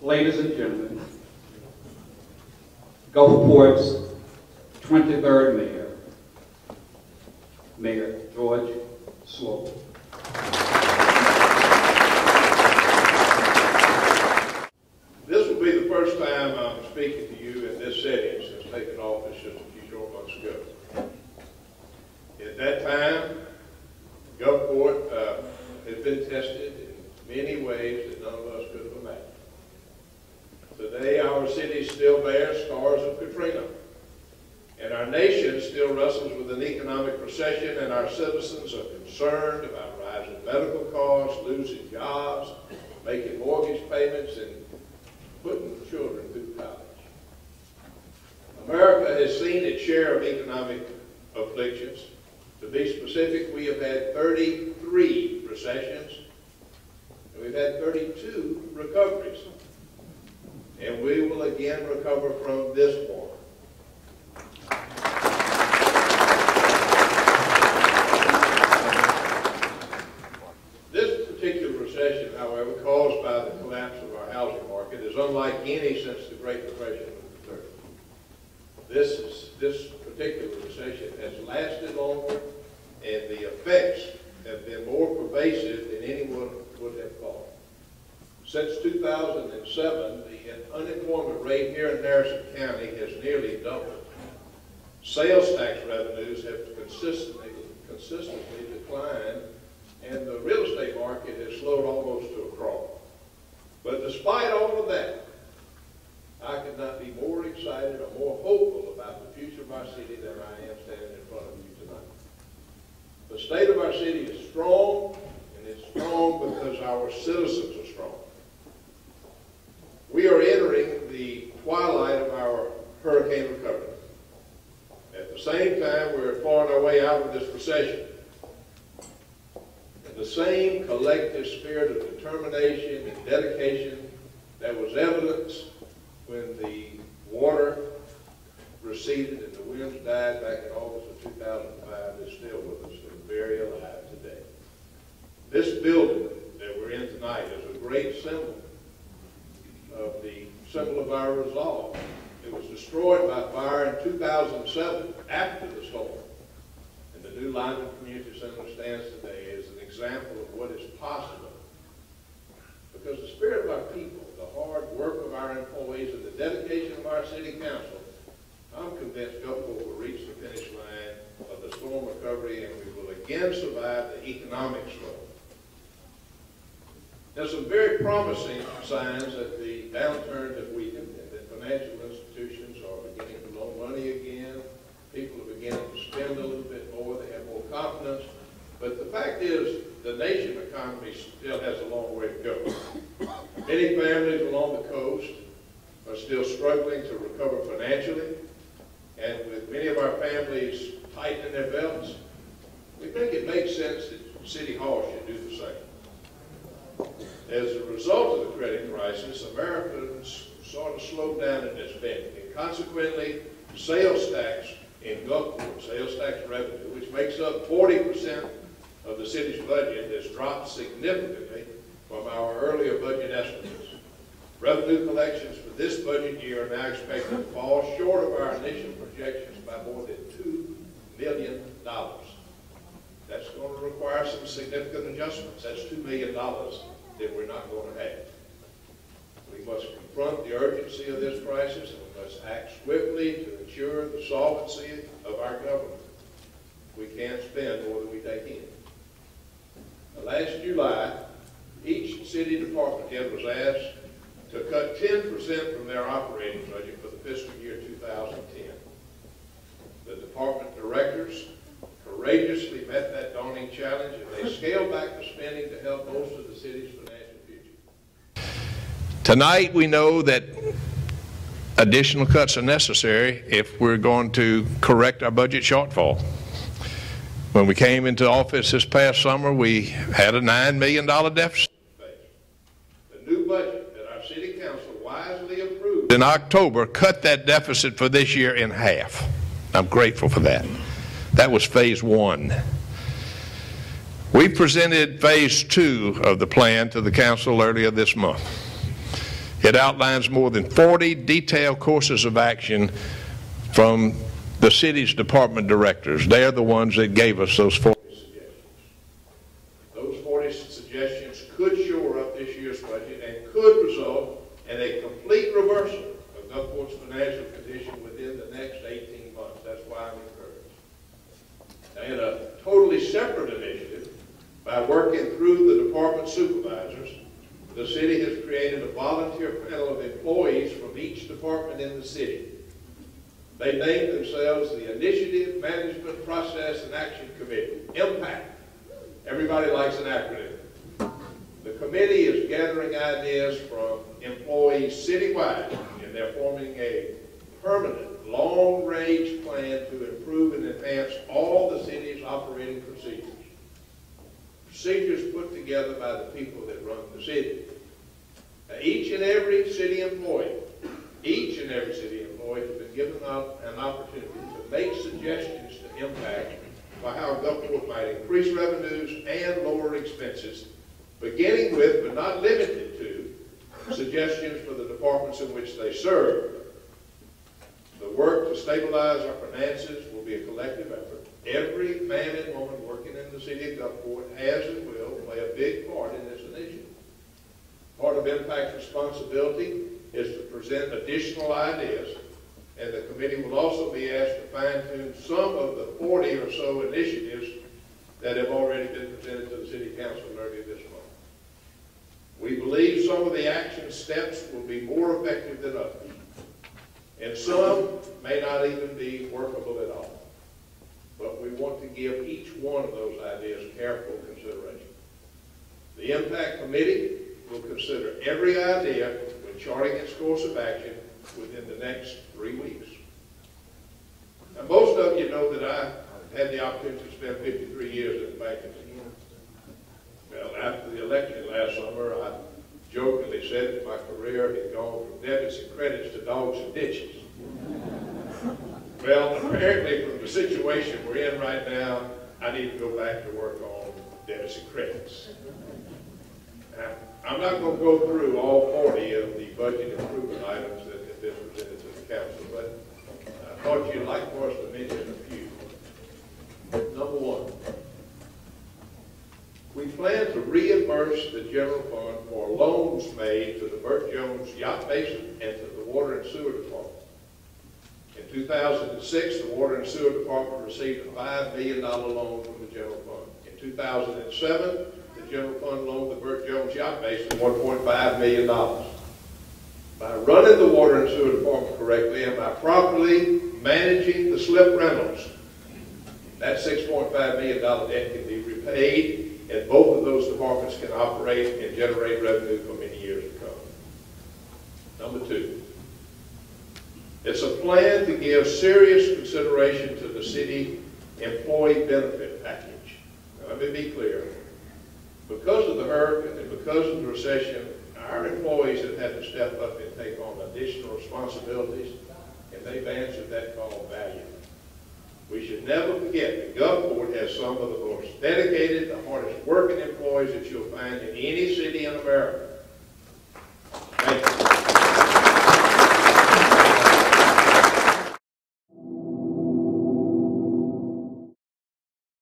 Ladies and gentlemen, Gulfport's 23rd mayor, Mayor George Schloegel. This will be the first time I'm speaking to you in this setting since taking office just a few short months ago. At that time, Gulfport has been tested in many ways that none of us could have imagined. Today, our city still bears scars of Katrina, and our nation still wrestles with an economic recession, and our citizens are concerned about rising medical costs, losing jobs, making mortgage payments, and putting children through college. America has seen its share of economic afflictions. To be specific, we have had 33 recessions, and we've had 32 recoveries. And we will again recover from this one. This particular recession, however, caused by the collapse of our housing market, is unlike any since the Great Depression of the 30s. This particular recession has lasted longer, and the effects have been more pervasive than anyone would have thought. Since 2007, the unemployment rate here in Harrison County has nearly doubled. Sales tax revenues have consistently declined, and the real estate market has slowed almost to a crawl. But despite all of that, I could not be more excited or more hopeful about the future of our city than I am standing in front of you tonight. The state of our city is strong, and it's strong because our citizens are strong. We are entering the twilight of our hurricane recovery. At the same time, we're clawing our way out of this recession. And the same collective spirit of determination and dedication that was evidenced when the water receded and the winds died back in August of 2005 is still with us and very alive today. This building that we're in tonight is a great symbol of our resolve. It was destroyed by fire in 2007 after the storm. And the new Lyman Community Center stands today as an example of what is possible. Because the spirit of our people, the hard work of our employees, and the dedication of our city council, I'm convinced Gulfport will reach the finish line of the storm recovery, and we will again survive the economic struggle. There's some very promising signs that the downturn has weakened and that financial institutions are beginning to loan money again. People are beginning to spend a little bit more. They have more confidence. But the fact is, the nation economy still has a long way to go. Many families along the coast are still struggling to recover financially. And with many of our families tightening their belts, we think it makes sense that City Hall should do the same. As a result of the credit crisis, Americans sort of slowed down in their spending, and consequently, sales tax in Gulfport, sales tax revenue, which makes up 40% of the city's budget, has dropped significantly from our earlier budget estimates. Revenue collections for this budget year are now expected to fall short of our initial projections by more than $2 million. That's going to require some significant adjustments. That's $2 million that we're not going to have. We must confront the urgency of this crisis, and we must act swiftly to ensure the solvency of our government. We can't spend more than we take in. Now, last July, each city department head was asked to cut 10% from their operating budget for the fiscal year 2010. The department directors courageously met that daunting challenge, and they scaled back the spending to help bolster the city's financial future. Tonight we know that additional cuts are necessary if we're going to correct our budget shortfall. When we came into office this past summer, we had a $9 million deficit. The new budget that our city council wisely approved in October cut that deficit for this year in half. I'm grateful for that. That was phase one. We presented phase two of the plan to the council earlier this month. It outlines more than 40 detailed courses of action from the city's department directors. They are the ones that gave us those 40 suggestions. Those 40 suggestions could shore up this year's budget and could result in a complete reversal of Gulfport's financial condition within the next 18 months. That's why I'm encouraged. Now, in a totally separate initiative, by working through the department supervisors, the city has created a volunteer panel of employees from each department in the city. They named themselves the Initiative Management Process and Action Committee, IMPACT. Everybody likes an acronym. The committee is gathering ideas from employees citywide, and they're forming a permanent, long-range plan to improve and enhance all the city's operating procedures. Procedures put together by the people that run the city. Now, each and every city employee has been given an opportunity to make suggestions to impact by how Gulfport might increase revenues and lower expenses, beginning with, but not limited to, suggestions for the departments in which they serve. The work to stabilize our finances will be a collective effort. Every man and woman working in the city of Gulfport has and will play a big part in this initiative. Part of Impact's responsibility is to present additional ideas, and the committee will also be asked to fine-tune some of the 40 or so initiatives that have already been presented to the City Council earlier this month. We believe some of the action steps will be more effective than others, and some may not even be workable at all. But we want to give each one of those ideas careful consideration. The Impact Committee will consider every idea when charting its course of action within the next 3 weeks. Now, most of you know that I had the opportunity to spend 53 years in the banking system. Well, after the election last summer, I jokingly said that my career had gone from debits and credits to dogs and ditches. Well, apparently from the situation we're in right now, I need to go back to work on debits and credits. Now, I'm not going to go through all 40 of the budget improvement items that have been presented to the council, but I thought you'd like for us to mention a few. Number one, we plan to reimburse the general fund for loans made to the Burt Jones Yacht Basin and to the Water and Sewer Department. In 2006, the Water and Sewer Department received a $5 million loan from the general fund. In 2007, the general fund loaned the Burt Jones Yacht Basin $1.5 million. By running the Water and Sewer Department correctly and by properly managing the slip rentals, that $6.5 million debt can be repaid, and both of those departments can operate and generate revenue for many years to come. Number two, it's a plan to give serious consideration to the city employee benefit package. Now, let me be clear. Because of the hurricane and because of the recession, our employees have had to step up and take on additional responsibilities, and they've answered that call valiantly. We should never forget that Gulfport has some of the most dedicated, the hardest working employees that you'll find in any city in America.